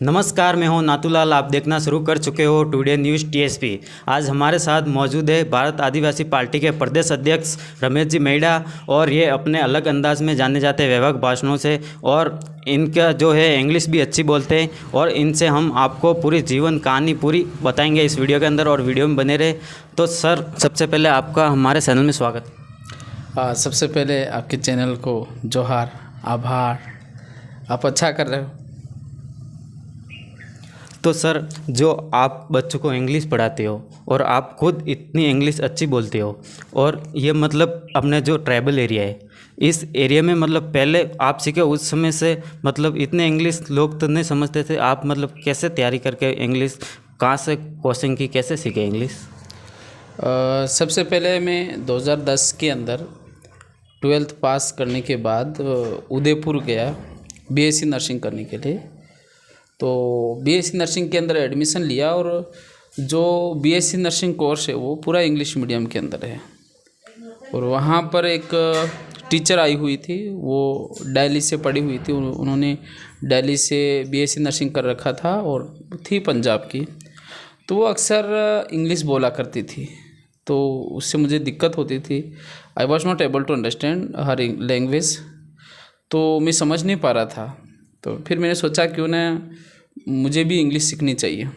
नमस्कार, मैं हूं नाथूलाल। आप देखना शुरू कर चुके हो टुडे न्यूज़ टीएसपी। आज हमारे साथ मौजूद है भारत आदिवासी पार्टी के प्रदेश अध्यक्ष रमेश जी मेड़ा, और ये अपने अलग अंदाज में जाने जाते हैं वैभव भाषणों से, और इनका जो है इंग्लिश भी अच्छी बोलते हैं। और इनसे हम आपको पूरी जीवन कहानी पूरी बताएंगे इस वीडियो के अंदर, और वीडियो में बने रहे। तो सर, सबसे पहले आपका हमारे चैनल में स्वागत। सबसे पहले आपके चैनल को जोहार, आभार। आप अच्छा कर रहे हो। तो सर, जो आप बच्चों को इंग्लिश पढ़ाते हो और आप खुद इतनी इंग्लिश अच्छी बोलते हो, और ये मतलब अपने जो ट्राइबल एरिया है, इस एरिया में मतलब पहले आप सीखे उस समय से मतलब इतने इंग्लिश लोग तो नहीं समझते थे। आप मतलब कैसे तैयारी करके इंग्लिश, कहाँ से कोचिंग की, कैसे सीखे इंग्लिश? सबसे पहले मैं 2010 के अंदर 12th पास करने के बाद उदयपुर गया बीएससी नर्सिंग करने के लिए। तो बीएससी नर्सिंग के अंदर एडमिशन लिया, और जो बीएससी नर्सिंग कोर्स है वो पूरा इंग्लिश मीडियम के अंदर है। और वहाँ पर एक टीचर आई हुई थी, वो दिल्ली से पढ़ी हुई थी। उन्होंने दिल्ली से बीएससी नर्सिंग कर रखा था और थी पंजाब की। तो वो अक्सर इंग्लिश बोला करती थी, तो उससे मुझे दिक्कत होती थी। I was not able to understand हर लैंग्वेज, तो मैं समझ नहीं पा रहा था। तो फिर मैंने सोचा क्यों ना मुझे भी इंग्लिश सीखनी चाहिए।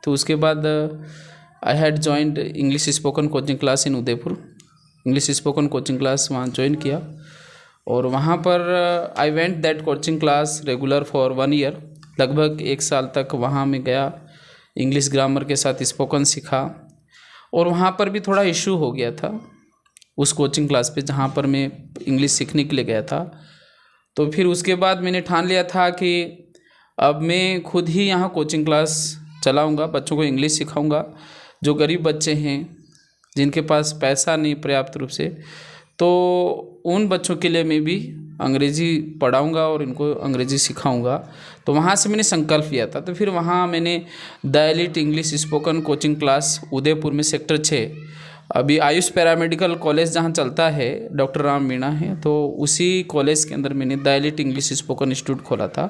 तो उसके बाद I had joined English spoken coaching class in Udaipur. English spoken coaching class वहाँ ज्वाइन किया, और वहाँ पर I went that coaching class regular for 1 year. लगभग 1 साल तक वहाँ मैं गया, इंग्लिश ग्रामर के साथ स्पोकन सीखा। और वहाँ पर भी थोड़ा इशू हो गया था उस कोचिंग क्लास पे जहाँ पर मैं इंग्लिश सीखने के लिए गया था। तो फिर उसके बाद मैंने ठान लिया था कि अब मैं खुद ही यहाँ कोचिंग क्लास चलाऊँगा, बच्चों को इंग्लिश सिखाऊँगा। जो गरीब बच्चे हैं, जिनके पास पैसा नहीं पर्याप्त रूप से, तो उन बच्चों के लिए मैं भी अंग्रेज़ी पढ़ाऊँगा और इनको अंग्रेज़ी सिखाऊँगा। तो वहाँ से मैंने संकल्प लिया था। तो फिर वहाँ मैंने the elite English spoken coaching class Udaipur में सेक्टर 6, अभी आयुष पैरामेडिकल कॉलेज जहाँ चलता है, डॉक्टर राम मीणा है, तो उसी कॉलेज के अंदर मैंने the elite English spoken institute खोला था।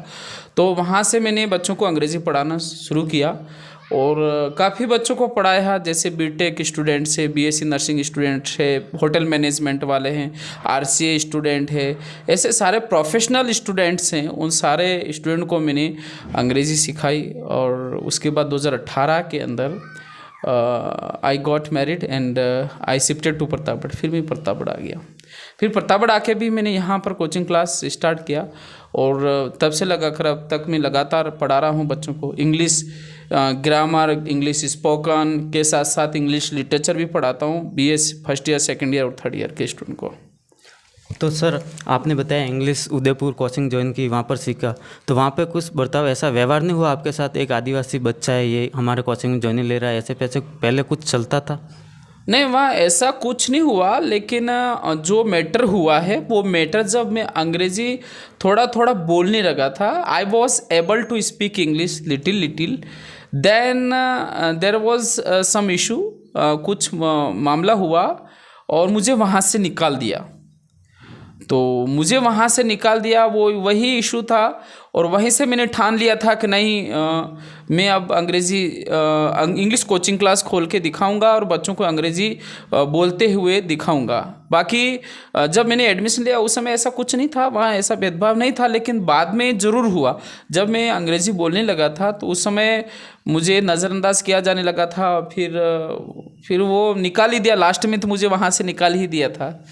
तो वहाँ से मैंने बच्चों को अंग्रेज़ी पढ़ाना शुरू किया, और काफ़ी बच्चों को पढ़ाया। जैसे बीटेक स्टूडेंट्स है, बीएससी नर्सिंग स्टूडेंट्स है, होटल मैनेजमेंट वाले हैं, आरसीए स्टूडेंट है, ऐसे सारे प्रोफेशनल स्टूडेंट्स हैं। उन सारे स्टूडेंट को मैंने अंग्रेज़ी सिखाई। और उसके बाद 2018 के अंदर I got married and I shifted to Pratapgarh. फिर मैं प्रतापगढ़ आ गया। फिर प्रतापगढ़ आके भी मैंने यहाँ पर कोचिंग क्लास स्टार्ट किया, और तब से लगाकर अब तक मैं लगातार पढ़ा रहा हूँ बच्चों को। इंग्लिश ग्रामर, इंग्लिश स्पोकन के साथ साथ इंग्लिश लिटरेचर भी पढ़ाता हूँ BS first year, second year और थर्ड ईयर के स्टूडेंट को। तो सर, आपने बताया इंग्लिश उदयपुर कोचिंग ज्वाइन की, वहाँ पर सीखा, तो वहाँ पे कुछ बर्ताव, ऐसा व्यवहार नहीं हुआ आपके साथ? एक आदिवासी बच्चा है, ये हमारे कोचिंग में ज्वाइनिंग ले रहा है, ऐसे पैसे पहले कुछ चलता था? नहीं, वहाँ ऐसा कुछ नहीं हुआ। लेकिन जो मैटर हुआ है वो मैटर, जब मैं अंग्रेज़ी थोड़ा थोड़ा बोलने लगा था, I was able to speak English little, then there was some issue. कुछ मामला हुआ और मुझे वहाँ से निकाल दिया। तो मुझे वहाँ से निकाल दिया, वो वही इशू था। और वहीं से मैंने ठान लिया था कि नहीं, मैं अब अंग्रेज़ी इंग्लिश कोचिंग क्लास खोल के दिखाऊंगा और बच्चों को अंग्रेज़ी बोलते हुए दिखाऊंगा। बाकी जब मैंने एडमिशन लिया उस समय ऐसा कुछ नहीं था, वहाँ ऐसा भेदभाव नहीं था। लेकिन बाद में ज़रूर हुआ, जब मैं अंग्रेज़ी बोलने लगा था तो उस समय मुझे नज़रअंदाज किया जाने लगा था। फिर वो निकाल ही दिया, लास्ट में तो मुझे वहाँ से निकाल ही दिया था,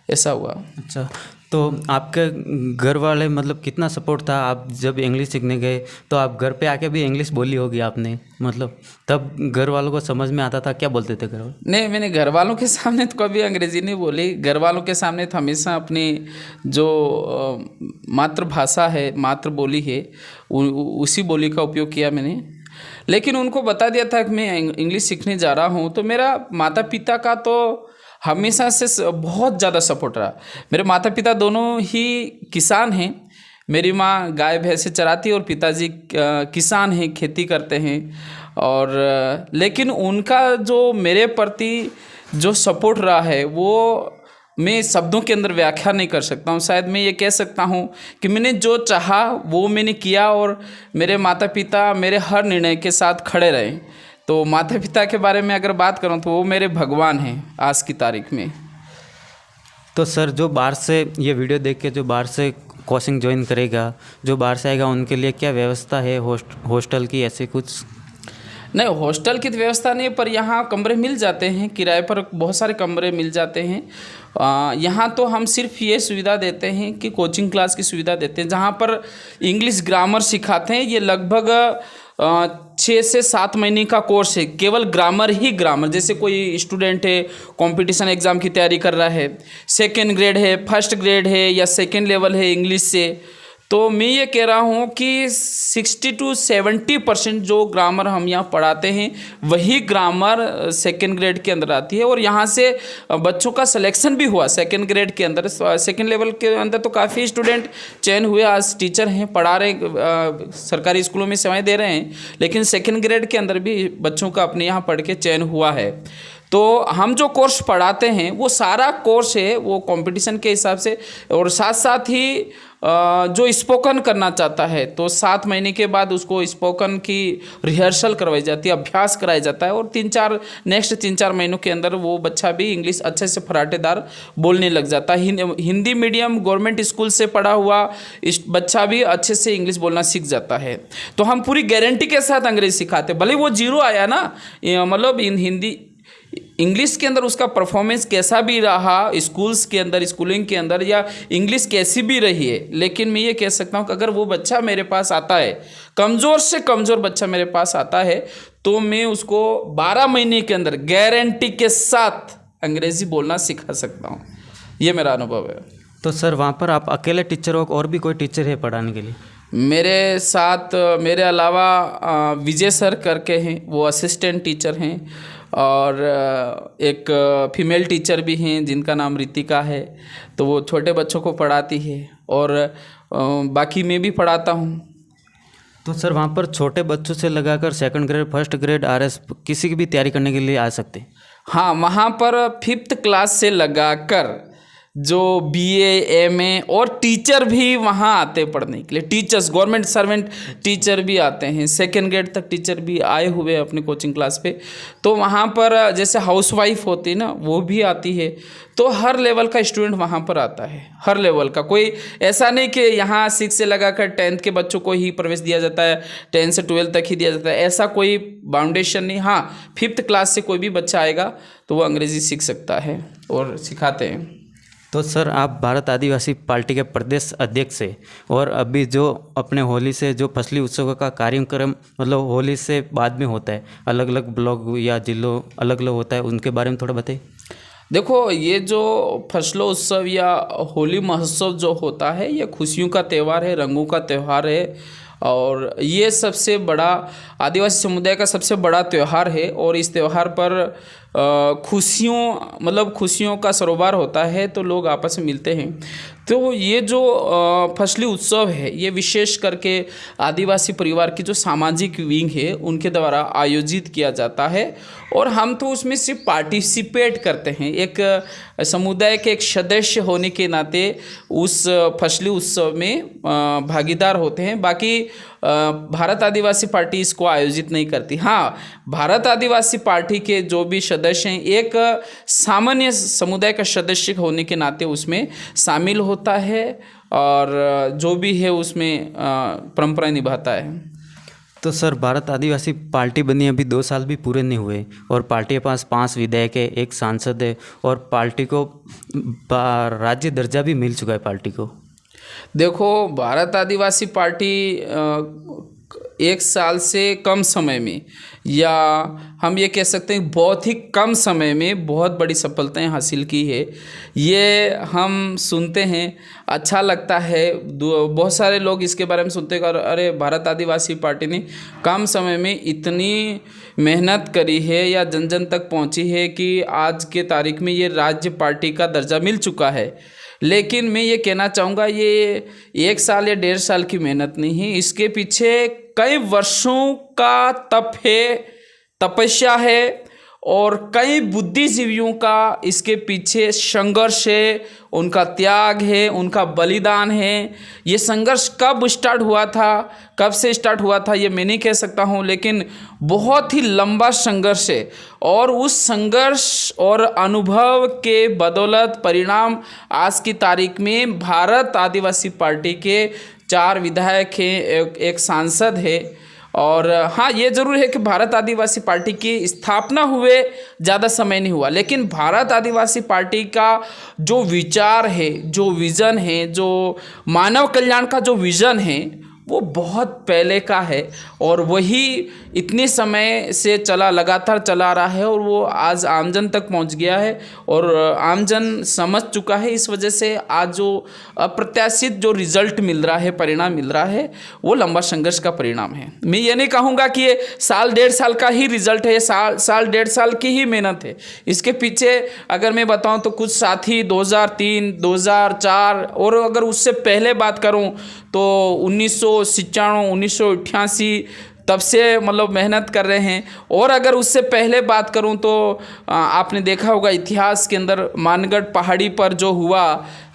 ऐसा हुआ। अच्छा, तो आपके घर वाले मतलब कितना सपोर्ट था? आप जब इंग्लिश सीखने गए तो आप घर पे आके भी इंग्लिश बोली होगी आपने, मतलब तब घर वालों को समझ में आता था? क्या बोलते थे घर वाले? नहीं, मैंने घर वालों के सामने तो कभी अंग्रेज़ी नहीं बोली। घर वालों के सामने तो हमेशा अपनी जो मातृभाषा है, मातृ बोली है, उसी बोली का उपयोग किया मैंने। लेकिन उनको बता दिया था कि मैं इंग्लिश सीखने जा रहा हूँ। तो मेरा माता पिता का तो हमेशा से बहुत ज़्यादा सपोर्ट रहा। मेरे माता पिता दोनों ही किसान हैं। मेरी माँ गाय भैंसे चराती है और पिताजी किसान हैं, खेती करते हैं। और लेकिन उनका जो मेरे प्रति जो सपोर्ट रहा है वो मैं शब्दों के अंदर व्याख्या नहीं कर सकता हूँ। शायद मैं ये कह सकता हूँ कि मैंने जो चाहा वो मैंने किया और मेरे माता पिता मेरे हर निर्णय के साथ खड़े रहे। तो माता पिता के बारे में अगर बात करूँ तो वो मेरे भगवान हैं आज की तारीख में। तो सर जो बाहर से ये वीडियो देख के जो बाहर से कोचिंग ज्वाइन करेगा, जो बाहर से आएगा, उनके लिए क्या व्यवस्था है हॉस्टल की, ऐसे कुछ? नहीं, हॉस्टल की तो व्यवस्था नहीं, पर यहाँ कमरे मिल जाते हैं किराए पर, बहुत सारे कमरे मिल जाते हैं। यहाँ तो हम सिर्फ ये सुविधा देते हैं कि कोचिंग क्लास की सुविधा देते हैं, जहाँ पर इंग्लिश ग्रामर सिखाते हैं। ये लगभग 6 से 7 महीने का कोर्स है, केवल ग्रामर ही ग्रामर। जैसे कोई स्टूडेंट है, कंपटीशन एग्ज़ाम की तैयारी कर रहा है, सेकेंड ग्रेड है, फर्स्ट ग्रेड है या सेकेंड लेवल है इंग्लिश से, तो मैं ये कह रहा हूँ कि 60 to 70% जो ग्रामर हम यहाँ पढ़ाते हैं वही ग्रामर सेकेंड ग्रेड के अंदर आती है। और यहाँ से बच्चों का सिलेक्शन भी हुआ सेकेंड ग्रेड के अंदर। सेकेंड लेवल के अंदर तो काफ़ी स्टूडेंट चयन हुए, आज टीचर हैं, पढ़ा रहे, सरकारी स्कूलों में सेवाएं दे रहे हैं। लेकिन सेकेंड ग्रेड के अंदर भी बच्चों का अपने यहाँ पढ़ के चयन हुआ है। तो हम जो कोर्स पढ़ाते हैं वो सारा कोर्स है वो कंपटीशन के हिसाब से, और साथ साथ ही जो स्पोकन करना चाहता है तो 7 महीने के बाद उसको स्पोकन की रिहर्सल करवाई जाती है, अभ्यास कराया जाता है, और 3-4 महीनों के अंदर वो बच्चा भी इंग्लिश अच्छे से फराटेदार बोलने लग जाता है। हिंदी मीडियम गवर्नमेंट स्कूल से पढ़ा हुआ बच्चा भी अच्छे से इंग्लिश बोलना सीख जाता है। तो हम पूरी गारंटी के साथ अंग्रेजी सिखाते, भले वो जीरो आया ना, मतलब हिंदी इंग्लिश के अंदर उसका परफॉर्मेंस कैसा भी रहा स्कूल्स के अंदर, स्कूलिंग के अंदर, या इंग्लिश कैसी भी रही है, लेकिन मैं ये कह सकता हूँ कि अगर वो बच्चा मेरे पास आता है, कमज़ोर से कमज़ोर बच्चा मेरे पास आता है, तो मैं उसको 12 महीने के अंदर गारंटी के साथ अंग्रेज़ी बोलना सिखा सकता हूँ। ये मेरा अनुभव है। तो सर वहाँ पर आप अकेले टीचर हो और भी कोई टीचर है पढ़ाने के लिए? मेरे साथ मेरे अलावा विजय सर करके हैं, वो असिस्टेंट टीचर हैं, और एक फीमेल टीचर भी हैं जिनका नाम रितिका है, तो वो छोटे बच्चों को पढ़ाती है, और बाकी मैं भी पढ़ाता हूँ। तो सर वहाँ पर छोटे बच्चों से लगाकर second grade, first grade, RS किसी की भी तैयारी करने के लिए आ सकते हैं? हाँ, वहाँ पर 5th क्लास से लगाकर जो BA MA और टीचर भी वहाँ आते पढ़ने के लिए, टीचर्स, गवर्नमेंट सर्वेंट टीचर भी आते हैं, सेकेंड ग्रेड तक टीचर भी आए हुए अपने कोचिंग क्लास पे। तो वहाँ पर जैसे हाउसवाइफ होती है ना, वो भी आती है। तो हर लेवल का स्टूडेंट वहाँ पर आता है, हर लेवल का। कोई ऐसा नहीं कि यहाँ 6 से लगाकर 10th के बच्चों को ही प्रवेश दिया जाता है, 10 से 12 तक ही दिया जाता है, ऐसा कोई बाउंडेशन नहीं। हाँ, 5th क्लास से कोई भी बच्चा आएगा तो वो अंग्रेज़ी सीख सकता है, और सिखाते हैं। तो सर आप भारत आदिवासी पार्टी के प्रदेश अध्यक्ष हैं, और अभी जो अपने होली से जो फसली उत्सव का कार्यक्रम, मतलब होली से बाद में होता है, अलग अलग ब्लॉक या जिलों अलग अलग होता है, उनके बारे में थोड़ा बताइए। देखो, ये जो फसलों उत्सव या होली महोत्सव जो होता है, ये खुशियों का त्यौहार है, रंगों का त्यौहार है, और ये सबसे बड़ा आदिवासी समुदाय का सबसे बड़ा त्यौहार है। और इस त्यौहार पर खुशियों, मतलब खुशियों का सरोवर होता है, तो लोग आपस में मिलते हैं। तो ये जो फसली उत्सव है, ये विशेष करके आदिवासी परिवार की जो सामाजिक विंग है उनके द्वारा आयोजित किया जाता है, और हम तो उसमें सिर्फ पार्टिसिपेट करते हैं, एक समुदाय के एक सदस्य होने के नाते उस फसली उत्सव में भागीदार होते हैं। बाकी भारत आदिवासी पार्टी इसको आयोजित नहीं करती। हाँ, भारत आदिवासी पार्टी के जो भी सदस्य हैं, एक सामान्य समुदाय का सदस्य होने के नाते उसमें शामिल होता है, और जो भी है उसमें परंपरा निभाता है। तो सर भारत आदिवासी पार्टी बनी अभी 2 साल भी पूरे नहीं हुए, और पार्टी के पास 5 विधायक है, 1 सांसद है, और पार्टी को राज्य दर्जा भी मिल चुका है पार्टी को। देखो, भारत आदिवासी पार्टी 1 साल से कम समय में, या हम ये कह सकते हैं बहुत ही कम समय में बहुत बड़ी सफलताएं हासिल की है। ये हम सुनते हैं, अच्छा लगता है। बहुत सारे लोग इसके बारे में सुनते हैं, अरे भारत आदिवासी पार्टी ने कम समय में इतनी मेहनत करी है या जन जन तक पहुंची है कि आज के तारीख में ये राज्य पार्टी का दर्जा मिल चुका है। लेकिन मैं ये कहना चाहूँगा, ये 1 साल या 1.5 साल की मेहनत नहीं है, इसके पीछे कई वर्षों का तप है, तपस्या है, और कई बुद्धिजीवियों का इसके पीछे संघर्ष है, उनका त्याग है, उनका बलिदान है। ये संघर्ष कब स्टार्ट हुआ था, कब से स्टार्ट हुआ था ये मैं नहीं कह सकता हूँ, लेकिन बहुत ही लंबा संघर्ष है। और उस संघर्ष और अनुभव के बदौलत परिणाम आज की तारीख में भारत आदिवासी पार्टी के 4 विधायक हैं, एक सांसद है। और हाँ, ये ज़रूर है कि भारत आदिवासी पार्टी की स्थापना हुए ज़्यादा समय नहीं हुआ, लेकिन भारत आदिवासी पार्टी का जो विचार है, जो विज़न है, जो मानव कल्याण का जो विज़न है, वो बहुत पहले का है और वही इतने समय से लगातार चला रहा है और वो आज आमजन तक पहुंच गया है और आमजन समझ चुका है। इस वजह से आज जो अप्रत्याशित जो रिजल्ट मिल रहा है, परिणाम मिल रहा है, वो लंबा संघर्ष का परिणाम है। मैं ये नहीं कहूँगा कि ये साल 1.5 साल का ही रिजल्ट है, साल 1.5 साल की ही मेहनत है। इसके पीछे अगर मैं बताऊँ तो कुछ साथी 2003, 2004 और अगर उससे पहले बात करूँ तो 1997, 1988 तब से मतलब मेहनत कर रहे हैं। और अगर उससे पहले बात करूं तो आपने देखा होगा इतिहास के अंदर मानगढ़ पहाड़ी पर जो हुआ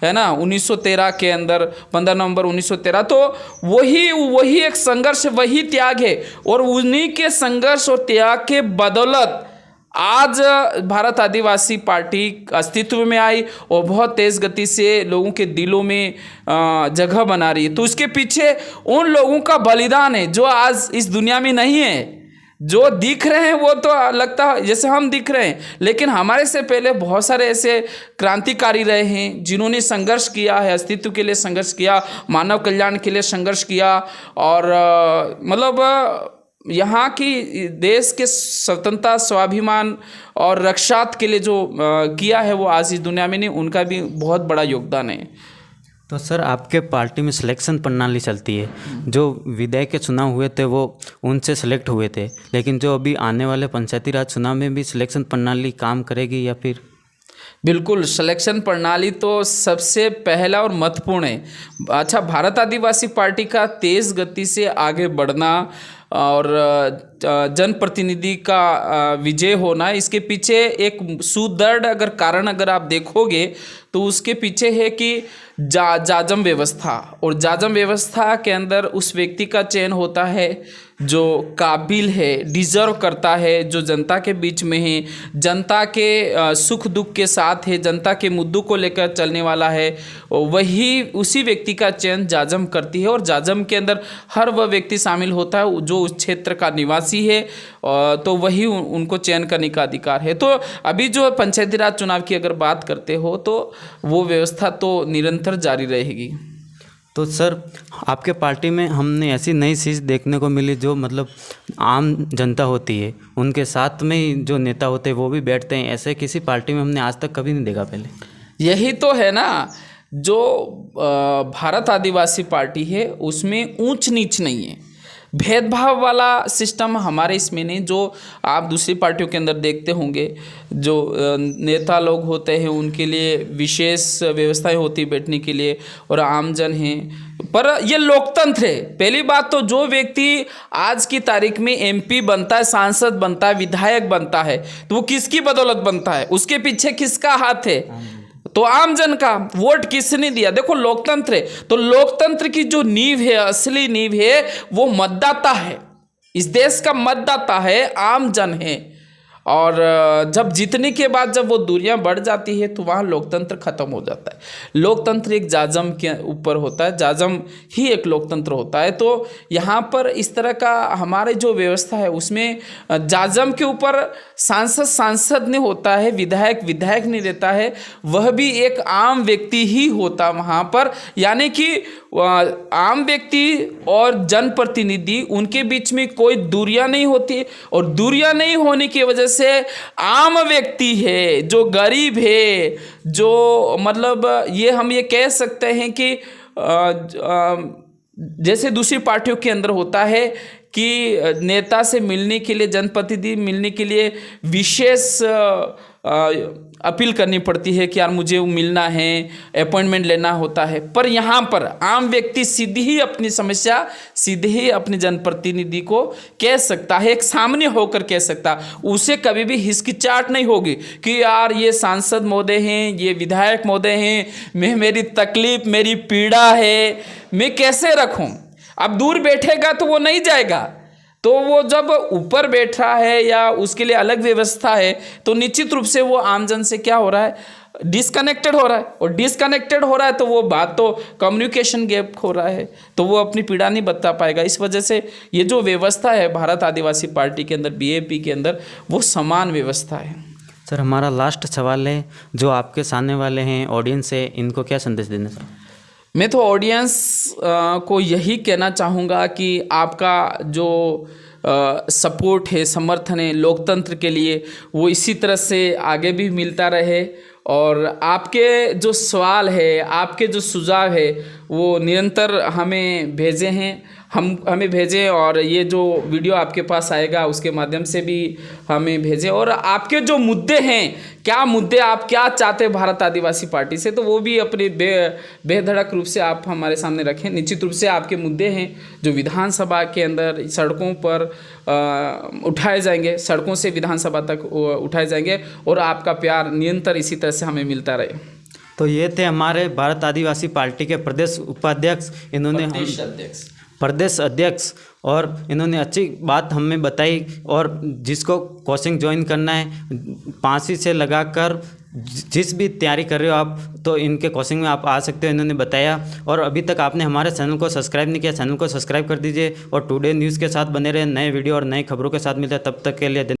है ना 1913 के अंदर, 15 नवंबर 1913, तो वही एक संघर्ष, वही त्याग है। और उन्हीं के संघर्ष और त्याग के बदौलत आज भारत आदिवासी पार्टी अस्तित्व में आई और बहुत तेज़ गति से लोगों के दिलों में जगह बना रही है। तो उसके पीछे उन लोगों का बलिदान है जो आज इस दुनिया में नहीं है। जो दिख रहे हैं वो तो लगता है जैसे हम दिख रहे हैं, लेकिन हमारे से पहले बहुत सारे ऐसे क्रांतिकारी रहे हैं जिन्होंने संघर्ष किया है, अस्तित्व के लिए संघर्ष किया, मानव कल्याण के लिए संघर्ष किया। और मतलब यहाँ की देश के स्वतंत्रता, स्वाभिमान और रक्षा के लिए जो किया है वो आज इस दुनिया में नहीं, उनका भी बहुत बड़ा योगदान है। तो सर, आपके पार्टी में सिलेक्शन प्रणाली चलती है, जो विधायक के चुनाव हुए थे वो उनसे सेलेक्ट हुए थे, लेकिन जो अभी आने वाले पंचायती राज चुनाव में भी सिलेक्शन प्रणाली काम करेगी या फिर? बिल्कुल, सिलेक्शन प्रणाली तो सबसे पहला और महत्वपूर्ण है। अच्छा, भारत आदिवासी पार्टी का तेज़ गति से आगे बढ़ना और जनप्रतिनिधि का विजय होना, इसके पीछे एक सुदृढ़ अगर कारण अगर आप देखोगे तो उसके पीछे है कि जाजम व्यवस्था। और जाजम व्यवस्था के अंदर उस व्यक्ति का चयन होता है जो काबिल है, डिज़र्व करता है, जो जनता के बीच में है, जनता के सुख दुख के साथ है, जनता के मुद्दों को लेकर चलने वाला है, वही उसी व्यक्ति का चयन जाजम करती है। और जाजम के अंदर हर वह व्यक्ति शामिल होता है जो उस क्षेत्र का निवासी है, तो वही उनको चयन करने का अधिकार है। तो अभी जो पंचायती राज चुनाव की अगर बात करते हो तो वो व्यवस्था तो निरंतर जारी रहेगी। तो सर, आपके पार्टी में हमने ऐसी नई चीज़ देखने को मिली जो मतलब आम जनता होती है उनके साथ में ही जो नेता होते हैं वो भी बैठते हैं, ऐसे किसी पार्टी में हमने आज तक कभी नहीं देखा पहले। यही तो है ना, जो भारत आदिवासी पार्टी है उसमें ऊंच नीच नहीं है, भेदभाव वाला सिस्टम हमारे इसमें नहीं। जो आप दूसरी पार्टियों के अंदर देखते होंगे, जो नेता लोग होते हैं उनके लिए विशेष व्यवस्थाएं होती बैठने के लिए और आमजन हैं, पर ये लोकतंत्र है। पहली बात तो जो व्यक्ति आज की तारीख में एमपी बनता है, सांसद बनता है, विधायक बनता है, तो वो किसकी बदौलत बनता है, उसके पीछे किसका हाथ है? तो आमजन का। वोट किसने दिया? देखो, लोकतंत्र है, तो लोकतंत्र की जो नींव है, असली नींव है, वो मतदाता है। इस देश का मतदाता है, आमजन है। और जब जीतने के बाद जब वो दूरियां बढ़ जाती है तो वहाँ लोकतंत्र खत्म हो जाता है। लोकतंत्र एक जाजम के ऊपर होता है, जाजम ही एक लोकतंत्र होता है। तो यहाँ पर इस तरह का हमारे जो व्यवस्था है उसमें जाजम के ऊपर सांसद नहीं होता है, विधायक नहीं रहता है, वह भी एक आम व्यक्ति ही होता वहाँ पर। यानी कि आम व्यक्ति और जनप्रतिनिधि, उनके बीच में कोई दूरियां नहीं होती, और दूरियां नहीं होने की वजह से आम व्यक्ति है, जो गरीब है, जो मतलब हम ये कह सकते हैं कि जैसे दूसरी पार्टियों के अंदर होता है कि नेता से मिलने के लिए, जनप्रतिनिधि मिलने के लिए विशेष अपील करनी पड़ती है कि यार मुझे मिलना है, अपॉइंटमेंट लेना होता है। पर यहाँ पर आम व्यक्ति सीधी ही अपनी समस्या सीधे ही अपने जनप्रतिनिधि को कह सकता है, एक सामने होकर कह सकता, उसे कभी भी हिचकिचाहट नहीं होगी कि यार ये सांसद महोदय हैं, ये विधायक महोदय हैं, मेरी तकलीफ, मेरी पीड़ा है, मैं कैसे रखूं। अब दूर बैठेगा तो वो नहीं जाएगा, तो वो जब ऊपर बैठ रहा है या उसके लिए अलग व्यवस्था है तो निश्चित रूप से वो आमजन से क्या हो रहा है, डिस्कनेक्टेड हो रहा है। और डिस्कनेक्टेड हो रहा है तो वो बात तो कम्युनिकेशन गैप हो रहा है, तो वो अपनी पीड़ा नहीं बता पाएगा। इस वजह से ये जो व्यवस्था है भारत आदिवासी पार्टी के अंदर, बीएपी के अंदर, वो समान व्यवस्था है। सर हमारा लास्ट सवाल है, जो आपके सामने वाले हैं ऑडियंस है, इनको क्या संदेश देना सर? मैं तो ऑडियंस को यही कहना चाहूँगा कि आपका जो सपोर्ट है, समर्थन है लोकतंत्र के लिए, वो इसी तरह से आगे भी मिलता रहे। और आपके जो सवाल है, आपके जो सुझाव है, वो निरंतर हमें भेजे हैं, हमें भेजें। और ये जो वीडियो आपके पास आएगा उसके माध्यम से भी हमें भेजें। और आपके जो मुद्दे हैं, क्या मुद्दे आप क्या चाहते हैं भारत आदिवासी पार्टी से, तो वो भी अपने बेधड़क रूप से आप हमारे सामने रखें। निश्चित रूप से आपके मुद्दे हैं जो विधानसभा के अंदर सड़कों पर उठाए जाएंगे, सड़कों से विधानसभा तक उठाए जाएंगे, और आपका प्यार निरंतर इसी तरह से हमें मिलता रहे। तो ये थे हमारे भारत आदिवासी पार्टी के प्रदेश उपाध्यक्ष, इन्होंने प्रदेश अध्यक्ष, और इन्होंने अच्छी बात हमें बताई। और जिसको कोचिंग ज्वाइन करना है, 5वीं से लगाकर जिस भी तैयारी कर रहे हो आप, तो इनके कोचिंग में आप आ सकते हो, इन्होंने बताया। और अभी तक आपने हमारे चैनल को सब्सक्राइब नहीं किया, चैनल को सब्सक्राइब कर दीजिए और टुडे न्यूज़ के साथ बने रहे। नए वीडियो और नई खबरों के साथ मिलते हैं, तब तक के लिए